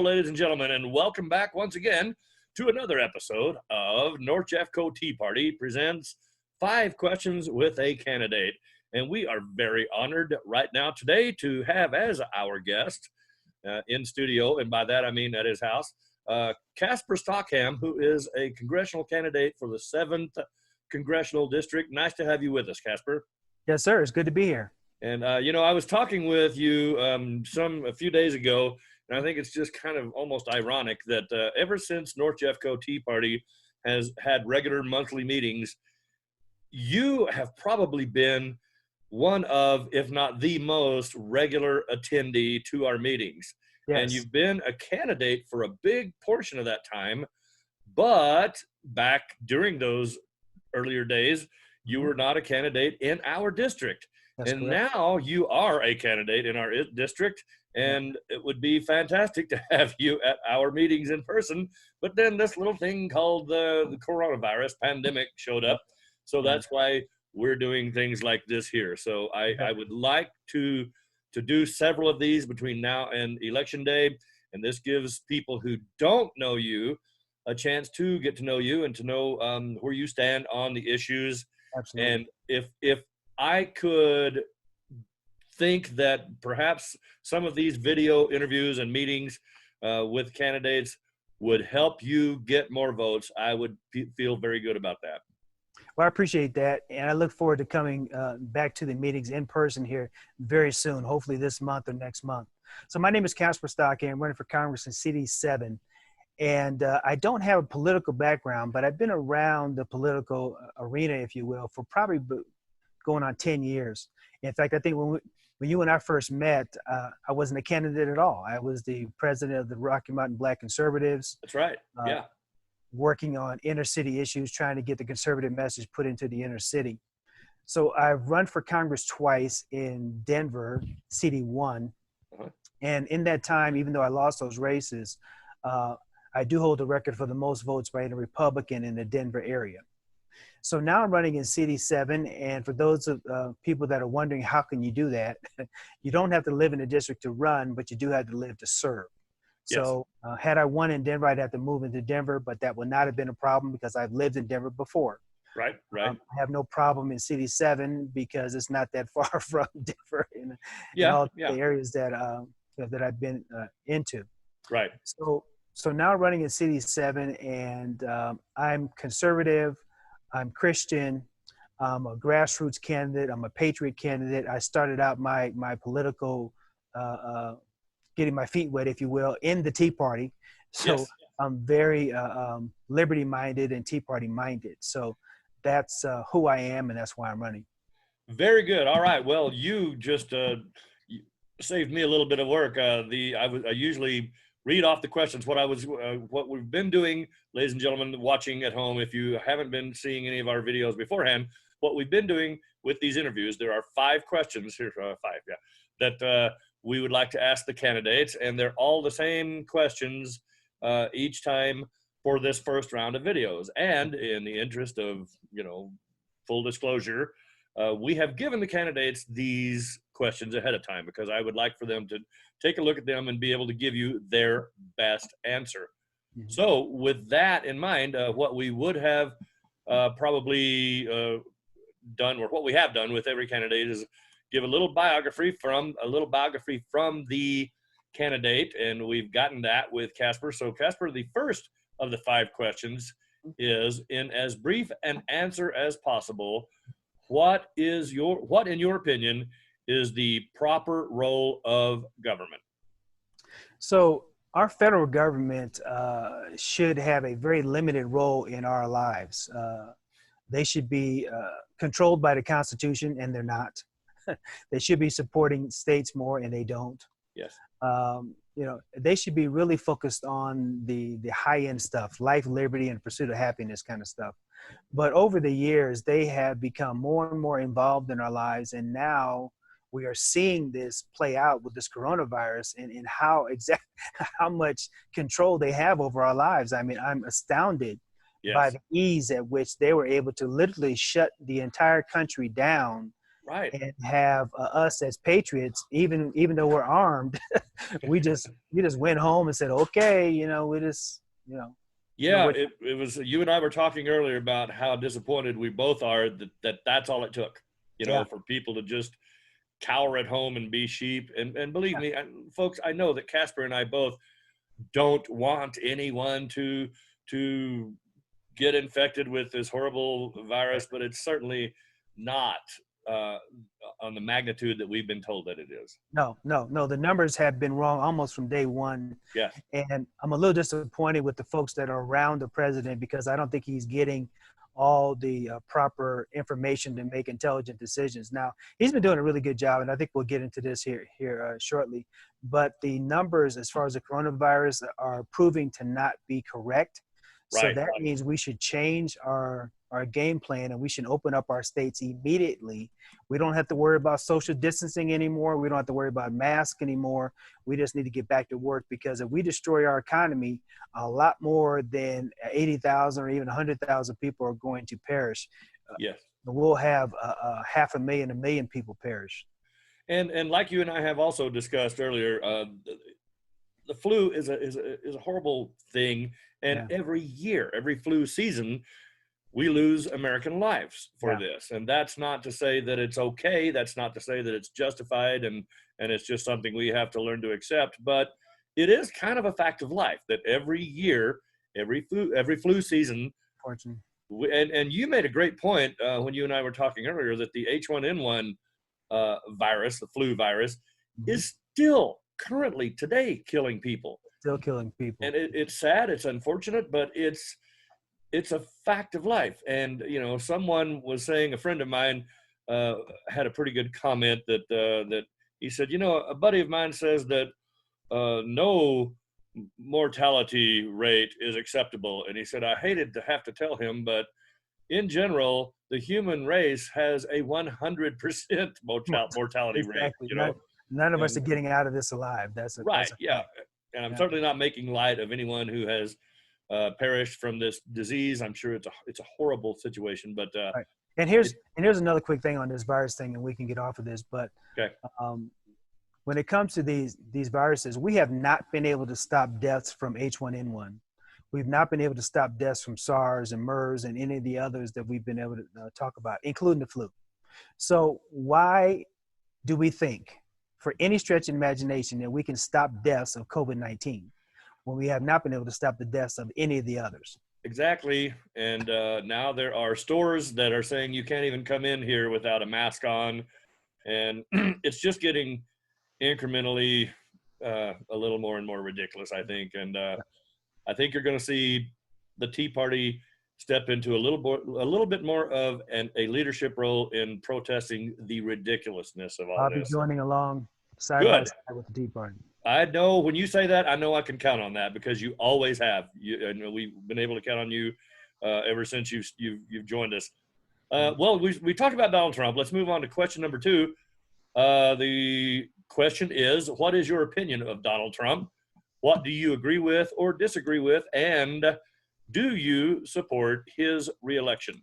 Hello, ladies and gentlemen, and welcome back once again to another episode of North Jeffco Tea Party presents 5 Questions with a Candidate. And we are very honored right now today to have as our guest in studio, and by that I mean at his house, Casper Stockham, who is a congressional candidate for the 7th Congressional District. Nice to have you with us, Casper. Yes, sir. It's good to be here. And, I was talking with you a few days ago, and I think it's just kind of almost ironic that ever since North Jeffco Tea Party has had regular monthly meetings, you have probably been one of, if not the most regular attendee to our meetings. Yes. And you've been a candidate for a big portion of that time, but back during those earlier days, you were not a candidate in our district. That's and correct. Now you are a candidate in our district, and it would be fantastic to have you at our meetings in person. But then this little thing called the coronavirus pandemic showed up. So that's why we're doing things like this here. So I would like to do several of these between now and Election Day. And this gives people who don't know you a chance to get to know you and to know where you stand on the issues. Absolutely. And if I could think that perhaps some of these video interviews and meetings with candidates would help you get more votes, I would feel very good about that. Well, I appreciate that. And I look forward to coming back to the meetings in person here very soon, hopefully this month or next month. So my name is Casper Stockham. I'm running for Congress in City 7. And I don't have a political background, but I've been around the political arena, if you will, for probably going on 10 years. In fact, I think when you and I first met, I wasn't a candidate at all. I was the president of the Rocky Mountain Black Conservatives. That's right. Yeah. Working on inner city issues, trying to get the conservative message put into the inner city. So I've run for Congress twice in Denver, City 1. And in that time, even though I lost those races, I do hold the record for the most votes by any Republican in the Denver area. So now I'm running in City 7, and for those of people that are wondering how can you do that, you don't have to live in a district to run, but you do have to live to serve. Yes. So had I won in Denver, I'd have to move into Denver, but that would not have been a problem because I've lived in Denver before. Right. I have no problem in City 7 because it's not that far from Denver in all the areas that I've been into. Right. So now running in City 7, and I'm conservative, I'm Christian, I'm a grassroots candidate, I'm a patriot candidate. I started out my political, getting my feet wet, if you will, in the Tea Party. So I'm very liberty-minded and Tea Party-minded. So that's who I am, and that's why I'm running. Very good. All right. Well, you just saved me a little bit of work. I usually read off the questions. What we've been doing, ladies and gentlemen, watching at home, if you haven't been seeing any of our videos beforehand, what we've been doing with these interviews, there are 5 questions here, that we would like to ask the candidates, and they're all the same questions each time for this first round of videos. And in the interest of, full disclosure, we have given the candidates these questions ahead of time because I would like for them to take a look at them and be able to give you their best answer. Mm-hmm. So with that in mind, what we would have probably done, or what we have done with every candidate, is give a little biography from the candidate, and we've gotten that with Casper. So Casper, the first of the 5 questions is, in as brief an answer as possible, what in your opinion is the proper role of government? So our federal government should have a very limited role in our lives. They should be controlled by the Constitution, and they're not. They should be supporting states more, and they don't. Yes. They should be really focused on the high-end stuff, life, liberty, and pursuit of happiness kind of stuff. But over the years, they have become more and more involved in our lives, and now we are seeing this play out with this coronavirus and how much control they have over our lives. I mean, I'm astounded by the ease at which they were able to literally shut the entire country down Right. and have us as patriots, even though we're armed, we just went home and said, okay, we just, Yeah, it was, you and I were talking earlier about how disappointed we both are that's all it took, yeah, for people to just cower at home and be sheep. And believe me, folks, I know that Casper and I both don't want anyone to get infected with this horrible virus, but it's certainly not uh, on the magnitude that we've been told that it is. no, the numbers have been wrong almost from day one. Yes. And I'm a little disappointed with the folks that are around the president, because I don't think he's getting all the proper information to make intelligent decisions. Now, he's been doing a really good job, and I think we'll get into this here shortly. But the numbers as far as the coronavirus are proving to not be correct. So Right. that means we should change our game plan, and we should open up our states immediately. We don't have to worry about social distancing anymore. We don't have to worry about masks anymore. We just need to get back to work, because if we destroy our economy, a lot more than 80,000 or even 100,000 people are going to perish. Yes. We'll have 500,000, 1 million people perish. And like you and I have also discussed earlier, the flu is a horrible thing, and every year, every flu season, we lose American lives for this. And that's not to say that it's okay. That's not to say that it's justified and it's just something we have to learn to accept. But it is kind of a fact of life that every year, every flu season, Fortunately. and you made a great point when you and I were talking earlier that the H1N1 virus, the flu virus, is still currently today killing people. Still killing people. And it's sad, it's unfortunate, but it's a fact of life. And, someone was saying, a friend of mine had a pretty good comment that he said, a buddy of mine says that no mortality rate is acceptable. And he said, I hated to have to tell him, but in general, the human race has a 100% mortality exactly. rate. None of us are getting out of this alive. That's a yeah. And I'm certainly not making light of anyone who has perished from this disease. I'm sure it's a horrible situation, but right. And here's another quick thing on this virus thing, and we can get off of this. But okay. When it comes to these viruses, we have not been able to stop deaths from H1N1. We've not been able to stop deaths from SARS and MERS and any of the others that we've been able to talk about, including the flu. So why do we think, for any stretch of imagination, that we can stop deaths of COVID-19 when we have not been able to stop the deaths of any of the others? Exactly. And now there are stores that are saying you can't even come in here without a mask on. And it's just getting incrementally a little more and more ridiculous, I think. And I think you're going to see the Tea Party step into a little bit more of a leadership role in protesting the ridiculousness of all this. I'll be joining along side by side with the Tea Party. I know when you say that, I know I can count on that, because you always have. We've been able to count on you ever since you've joined us. Well, we talked about Donald Trump. Let's move on to question number 2. The question is, what is your opinion of Donald Trump? What do you agree with or disagree with? And do you support his reelection?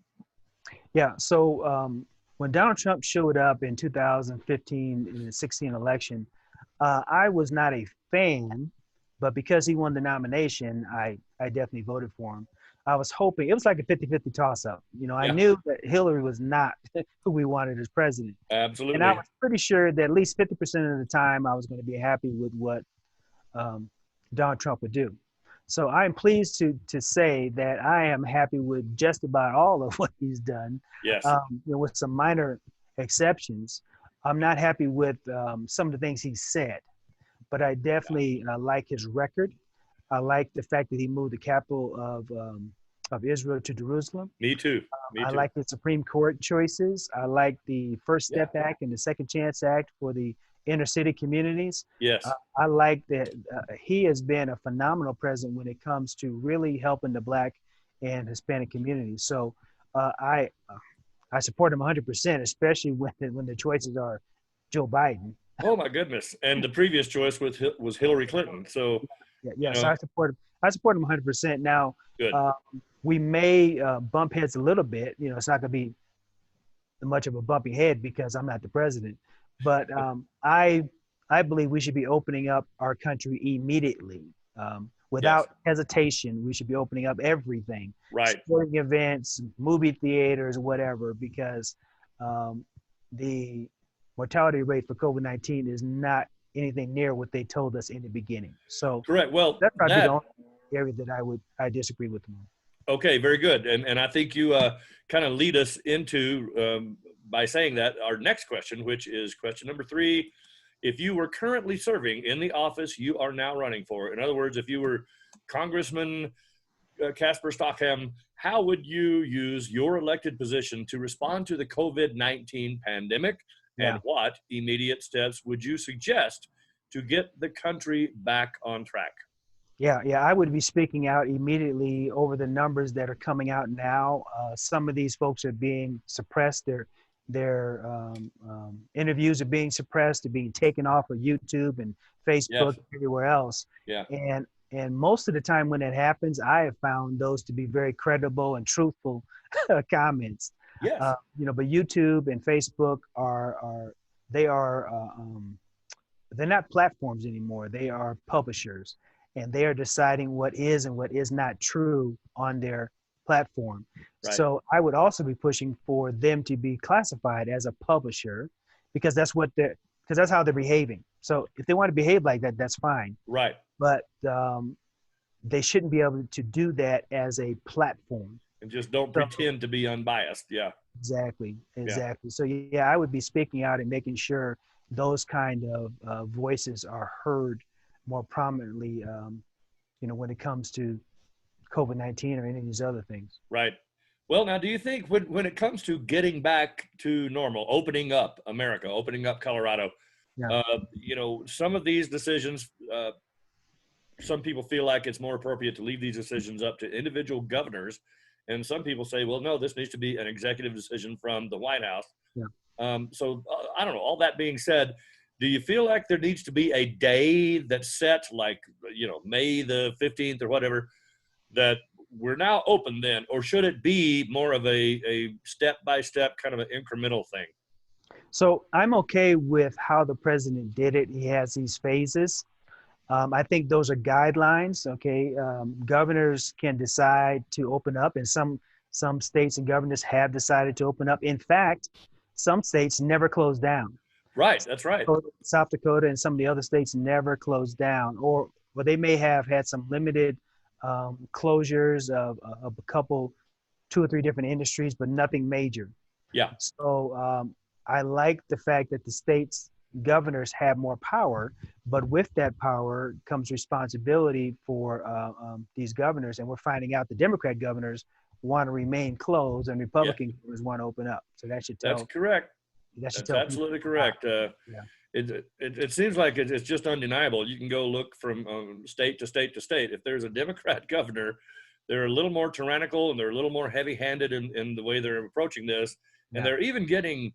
Yeah. So when Donald Trump showed up in 2015 in the 16 election, I was not a fan, but because he won the nomination, I definitely voted for him. I was hoping, it was like a 50-50 toss-up. I knew that Hillary was not who we wanted as president. Absolutely. And I was pretty sure that at least 50% of the time I was going to be happy with what Donald Trump would do. So I'm pleased to say that I am happy with just about all of what he's done. Yes. With some minor exceptions. I'm not happy with some of the things he said, but I definitely like his record. I like the fact that he moved the capital of Israel to Jerusalem. Me too. I like the Supreme Court choices. I like the First Step Act and the Second Chance Act for the inner city communities. Yes. I like that he has been a phenomenal president when it comes to really helping the Black and Hispanic communities. So I support him 100%, especially when the choices are Joe Biden. Oh my goodness! And the previous choice was Hillary Clinton. So so I support him 100%. Now good. We may bump heads a little bit. It's not going to be much of a bumpy head because I'm not the president. But I believe we should be opening up our country immediately. Yes. Without hesitation, we should be opening up everything, Right. sporting events, movie theaters, whatever, because the mortality rate for COVID-19 is not anything near what they told us in the beginning. So Correct. Well, that's probably the that only area that I disagree with them on. okay, very good. And I think you kind of lead us into by saying that our next question, which is question number 3. If you were currently serving in the office you are now running for, in other words, if you were Congressman Casper Stockham, how would you use your elected position to respond to the COVID-19 pandemic? Yeah. And what immediate steps would you suggest to get the country back on track? Yeah, I would be speaking out immediately over the numbers that are coming out now. Some of these folks are being suppressed. Their interviews are being suppressed. They're being taken off of YouTube and Facebook, Yes. everywhere else. Yeah. And most of the time when that happens, I have found those to be very credible and truthful comments. Yes. But YouTube and Facebook they're not platforms anymore. They are publishers, and they are deciding what is and what is not true on their platform. Right. So I would also be pushing for them to be classified as a publisher, because that's how they're behaving. So if they want to behave like that, that's fine. Right. But they shouldn't be able to do that as a platform. And just don't pretend to be unbiased. Yeah. Exactly. Yeah. So yeah, I would be speaking out and making sure those kind of voices are heard more prominently, when it comes to COVID-19 or any of these other things. Right. Well, now, do you think when it comes to getting back to normal, opening up America, opening up Colorado, Yeah. Some of these decisions, some people feel like it's more appropriate to leave these decisions up to individual governors. And some people say, well, no, this needs to be an executive decision from the White House. Yeah. I don't know. All that being said, do you feel like there needs to be a day that's set, like, May the 15th or whatever, that we're now open then? Or should it be more of a step-by-step kind of an incremental thing? So I'm okay with how the president did it. He has these phases. I think those are guidelines. Okay. Governors can decide to open up, and some states and governors have decided to open up. In fact, some states never closed down. Right. That's right. South Dakota and some of the other states never closed down, or they may have had some limited closures of a couple, 2 or 3 different industries, but nothing major. Yeah. So I like the fact that the states governors have more power, but with that power comes responsibility for these governors. And we're finding out the Democrat governors want to remain closed and Republican governors want to open up. So that should tell. That's correct. That's absolutely correct. It seems like it's just undeniable. You can go look from state to state to state. If there's a Democrat governor, they're a little more tyrannical and they're a little more heavy-handed in the way they're approaching this. And they're even getting,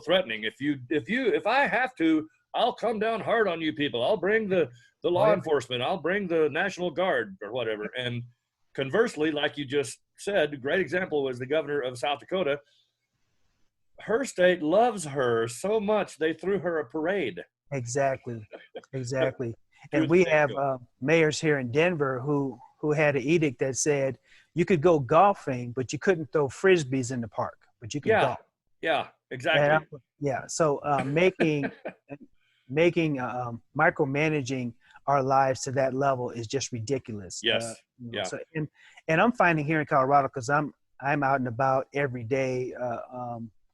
threatening. If I have to, I'll come down hard on you people. I'll bring the law enforcement. I'll bring the National Guard or whatever. And conversely, like you just said, a great example was the governor of South Dakota. Her state loves her so much they threw her a parade. Exactly. And we have mayors here in Denver who had an edict that said you could go golfing, but you couldn't throw frisbees in the park, but you could golf. Yeah, exactly. So making micromanaging our lives to that level is just ridiculous. Yes. So, and I'm finding here in Colorado, because I'm out and about every day,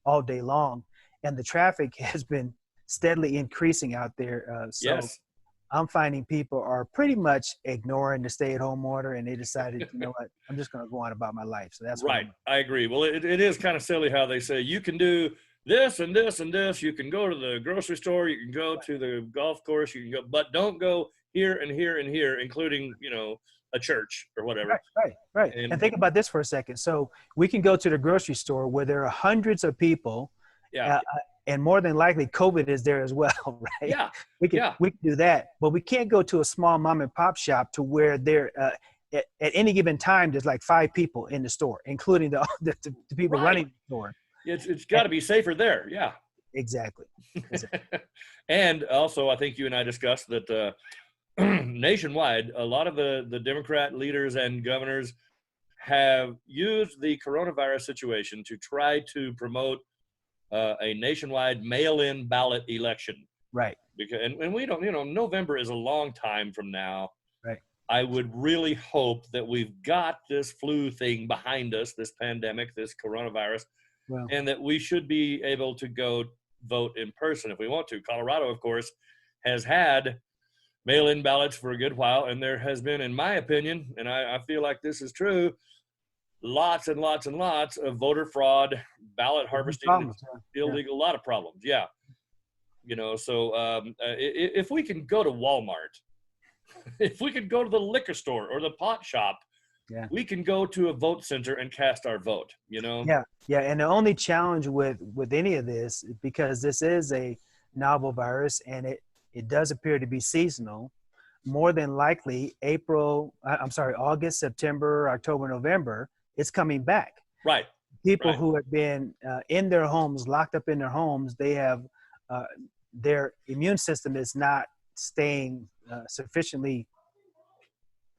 all day long, and the traffic has been steadily increasing out there. I'm finding people are pretty much ignoring the stay-at-home order, and they decided, you know what, I'm just going to go on about my life. So that's right. I agree. Well, it is kind of silly how they say you can do this and this and this. You can go to the grocery store, you can go to the golf course, you can go, but don't go here and here and here, including, a church or whatever. Right. And think about this for a second. So we can go to the grocery store where there are hundreds of people. Yeah. And more than likely COVID is there as well, right? Yeah. We can do that, but we can't go to a small mom and pop shop to where there at any given time there's like 5 people in the store, including the people running the store. It's got to be safer there. Yeah. Exactly. And also, I think you and I discussed that nationwide, a lot of the Democrat leaders and governors have used the coronavirus situation to try to promote a nationwide mail-in ballot election. Right. Because and we don't, November is a long time from now. Right. I would really hope that we've got this flu thing behind us, this pandemic, this coronavirus, Well, and that we should be able to go vote in person if we want to. Colorado, of course, has had mail-in ballots for a good while, and there has been, in my opinion, and I feel like this is true, lots and lots and lots of voter fraud, ballot harvesting, illegal, a lot of problems. Yeah. So if we can go to Walmart, if we could go to the liquor store or the pot shop, we can go to a vote center and cast our vote, Yeah. And the only challenge with any of this, because this is a novel virus and it does appear to be seasonal, more than likely August, September, October, November, it's coming back. Right. People who have been in their homes, locked up in their homes, they have their immune system is not staying sufficiently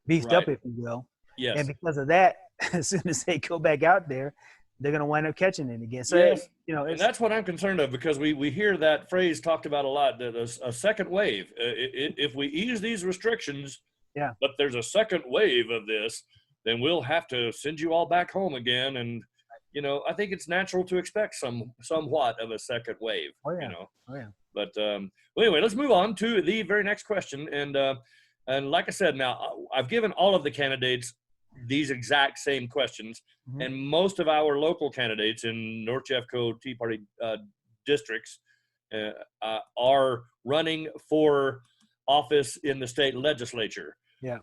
beefed up, if you will. Yes. And because of that, as soon as they go back out there, they're going to wind up catching it again. So, yes. And that's what I'm concerned of, because we hear that phrase talked about a lot, that a second wave. If we ease these restrictions, but there's a second wave of this, then we'll have to send you all back home again. And, I think it's natural to expect somewhat of a second wave, But anyway, let's move on to the very next question. And like I said, now I've given all of the candidates these exact same questions, and most of our local candidates in North Jeffco Tea Party districts are running for office in the state legislature. Yeah.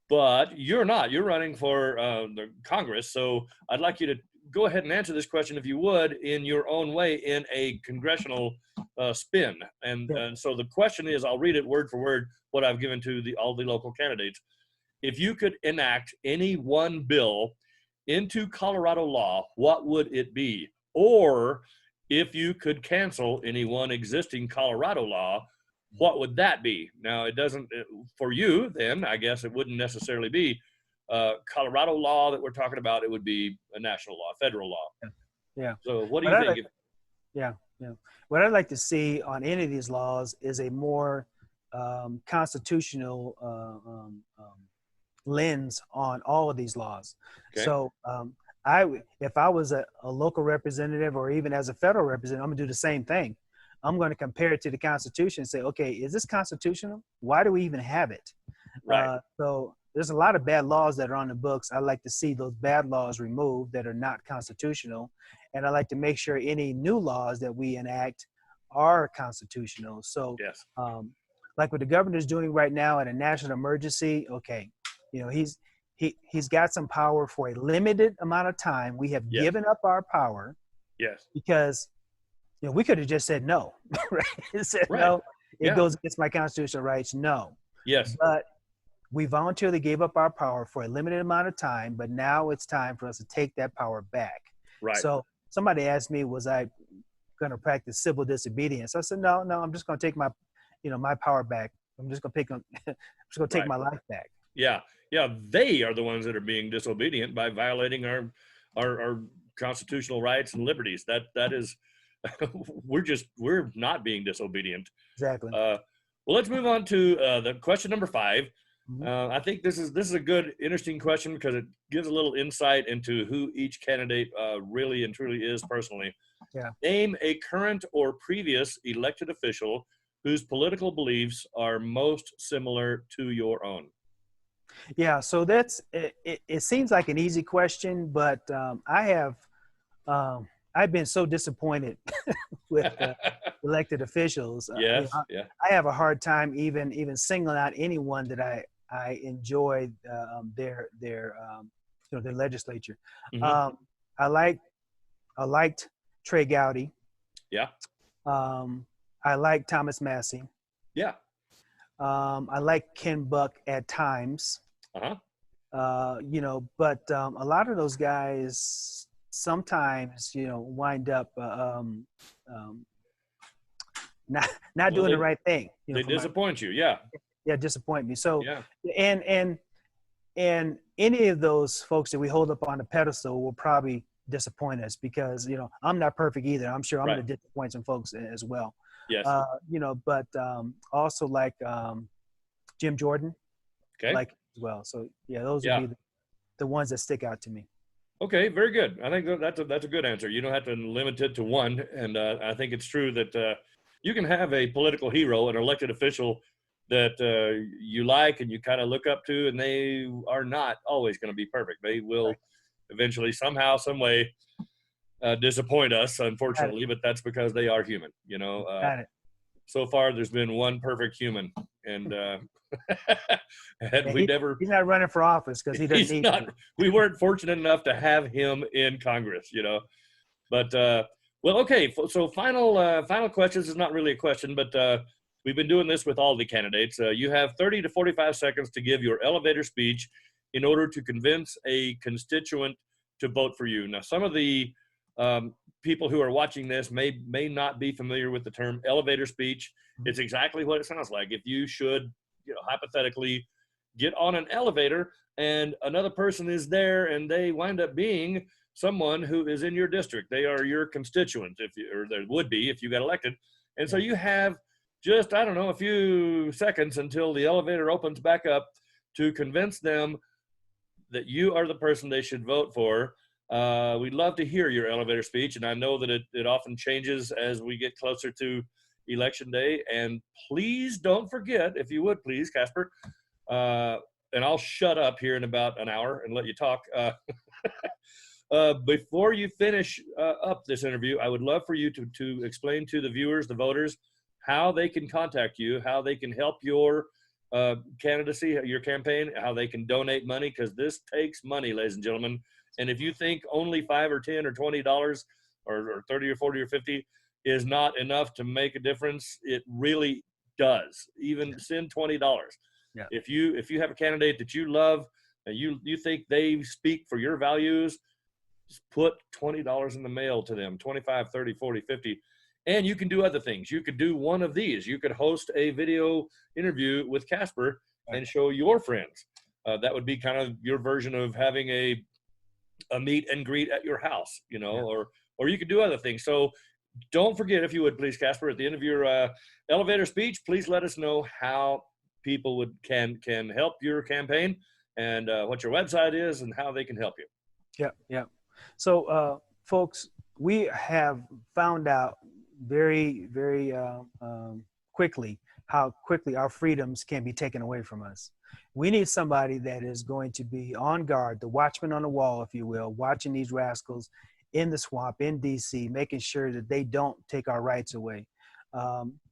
But you're not. You're running for the Congress. So I'd like you to go ahead and answer this question, if you would, in your own way, in a congressional spin. And so the question is, I'll read it word for word, what I've given to all the local candidates. If you could enact any one bill into Colorado law, what would it be? Or if you could cancel any one existing Colorado law, what would that be? Now, it doesn't, for you, then, I guess it wouldn't necessarily be Colorado law that we're talking about. It would be a national law, federal law. Yeah. So what do you think? Yeah. What I'd like to see on any of these laws is a more constitutional lens on all of these laws. Okay. So if I was a local representative, or even as a federal representative, I'm gonna do the same thing. I'm going to compare it to the Constitution and say, okay, is this constitutional? Why do we even have it? Right. So there's a lot of bad laws that are on the books. I like to see those bad laws removed that are not constitutional. And I like to make sure any new laws that we enact are constitutional. So yes. Like what the governor's doing right now at a national emergency, okay, he's got some power for a limited amount of time. We have given up our power. Yes. Because we could have just said no, right? Said no, it goes against my constitutional rights. No. Yes. But we voluntarily gave up our power for a limited amount of time, but now it's time for us to take that power back. Right. So somebody asked me, was I going to practice civil disobedience? I said, no, I'm just going to take my, my power back. I'm just going to take my life back. Yeah. Yeah. They are the ones that are being disobedient by violating our constitutional rights and liberties. That is, we're not being disobedient. Exactly. Well, let's move on to the question number 5. I think this is a good, interesting question, because it gives a little insight into who each candidate really and truly is personally. Yeah. Name a current or previous elected official whose political beliefs are most similar to your own. Yeah. So that's it seems like an easy question, but I've been so disappointed with elected officials. Yes, I have a hard time even singling out anyone that I enjoy their legislature. I liked Trey Gowdy. Yeah. I like Thomas Massey. Yeah. I like Ken Buck at times. Uh-huh. But a lot of those guys sometimes, wind up not doing the right thing. They disappoint you. Yeah. Yeah, disappoint me. So, Yeah. and any of those folks that we hold up on a pedestal will probably disappoint us because, I'm not perfect either. I'm sure I'm going to disappoint some folks as well. Yes. But also like Jim Jordan, okay, like as well. So yeah, those would be the ones that stick out to me. Okay, very good. I think that's a good answer. You don't have to limit it to one, and I think it's true that you can have a political hero, an elected official that you like and you kind of look up to, and they are not always going to be perfect. They will eventually, somehow, some way, disappoint us, unfortunately, but that's because they are human. Got it. So far, there's been one perfect human, and he's not running for office because he doesn't need to. We weren't fortunate enough to have him in Congress, But well, okay. So final questions is not really a question, but we've been doing this with all the candidates. You have 30 to 45 seconds to give your elevator speech in order to convince a constituent to vote for you. Now, some of the people who are watching this may not be familiar with the term elevator speech. It's exactly what it sounds like. If you should, hypothetically get on an elevator and another person is there and they wind up being someone who is in your district, they are your constituent, or there would be if you got elected. And so you have just, I don't know, a few seconds until the elevator opens back up to convince them that you are the person they should vote for. We'd love to hear your elevator speech, and I know that it often changes as we get closer to Election Day. And please don't forget, if you would please, Casper, and I'll shut up here in about an hour and let you talk. Before you finish up this interview, I would love for you to explain to the viewers, the voters, how they can contact you, how they can help your candidacy, your campaign, how they can donate money, because this takes money, ladies and gentlemen. And if you think only $5 or $10 or $20 or 30 or 40 or 50 is not enough to make a difference, it really does. Even send $20. Yeah. If you have a candidate that you love and you think they speak for your values, just put $20 in the mail to them, 25, 30, 40, 50. And you can do other things. You could do one of these. You could host a video interview with Casper and show your friends. That would be kind of your version of having a meet and greet at your house, or you could do other things. So don't forget, if you would please, Casper, at the end of your elevator speech, please let us know how people can help your campaign and what your website is and how they can help you. Yeah. So, folks, we have found out very, very quickly how quickly our freedoms can be taken away from us. We need somebody that is going to be on guard, the watchman on the wall, if you will, watching these rascals in the swamp, in D.C., making sure that they don't take our rights away.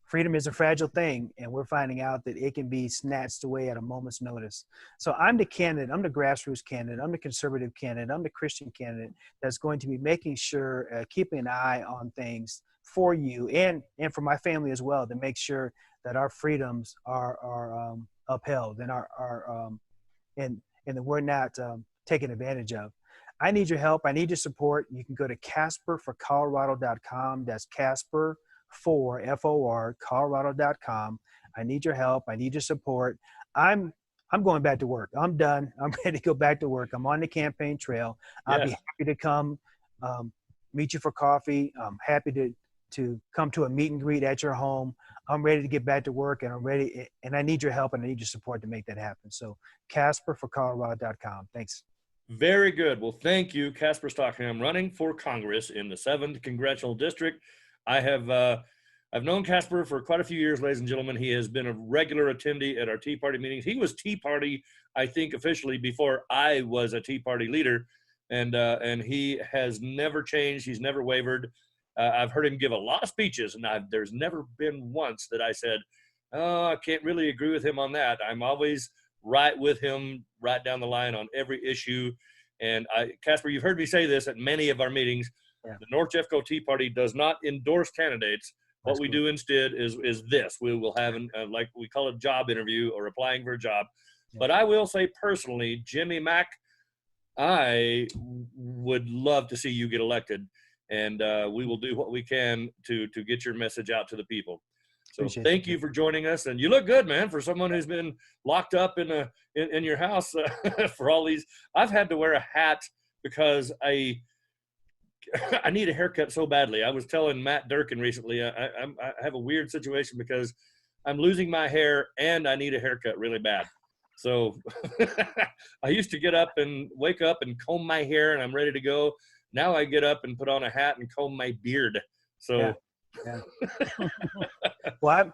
Freedom is a fragile thing, and we're finding out that it can be snatched away at a moment's notice. So I'm the candidate, I'm the grassroots candidate, I'm the conservative candidate, I'm the Christian candidate that's going to be making sure, keeping an eye on things for you and for my family as well, to make sure that our freedoms are upheld and and that we're not taken advantage of. I need your help. I need your support. You can go to casperforcolorado.com. That's Casper for FOR Colorado.com. I need your help. I need your support. I'm going back to work. I'm done. I'm ready to go back to work. I'm on the campaign trail. I'll be happy to come meet you for coffee. I'm happy to come to a meet and greet at your home. I'm ready to get back to work, and I'm ready, and I need your help and I need your support to make that happen. So casperforcolorado.com. Thanks. Very good. Well, thank you, Casper Stockham, running for Congress in the 7th Congressional District. I've known Casper for quite a few years, ladies and gentlemen. He has been a regular attendee at our Tea Party meetings. He was Tea Party, I think, officially before I was a Tea Party leader, and he has never changed. He's never wavered. I've heard him give a lot of speeches, and there's never been once that I said, oh, I can't really agree with him on that. I'm always right with him, right down the line on every issue. And Casper, you've heard me say this at many of our meetings. Yeah. The North Jeffco Tea Party does not endorse candidates. What we do instead is this. We will have, like we call it, a job interview or applying for a job. Yeah. But I will say personally, Jimmy Mack, I would love to see you get elected, and we will do what we can to get your message out to the people. So Appreciate thank you for joining us, and you look good, man, for someone who's been locked up in your house for all these. I've had to wear a hat because I need a haircut so badly. I was telling Matt Durkin recently, I have a weird situation because I'm losing my hair and I need a haircut really bad. So I used to get up and wake up and comb my hair and I'm ready to go. Now I get up and put on a hat and comb my beard. So yeah. Well,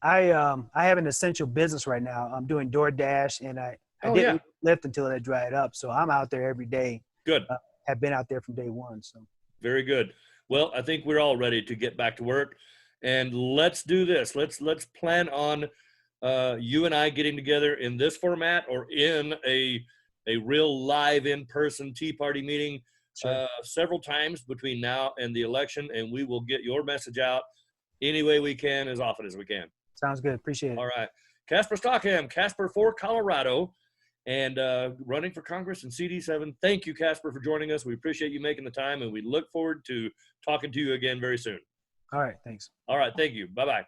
I have an essential business right now. I'm doing DoorDash, and I didn't lift until it dried up. So I'm out there every day. Good. Have been out there from day one. So very good. Well, I think we're all ready to get back to work, and let's do this. Let's plan on you and I getting together in this format or in a real live in-person Tea Party meeting several times between now and the election, and we will get your message out any way we can, as often as we can. Sounds good. Appreciate it. All right. Casper Stockham, Casper for Colorado, and running for Congress in CD7. Thank you, Casper, for joining us. We appreciate you making the time, and we look forward to talking to you again very soon. All right. Thanks. All right. Thank you. Bye-bye.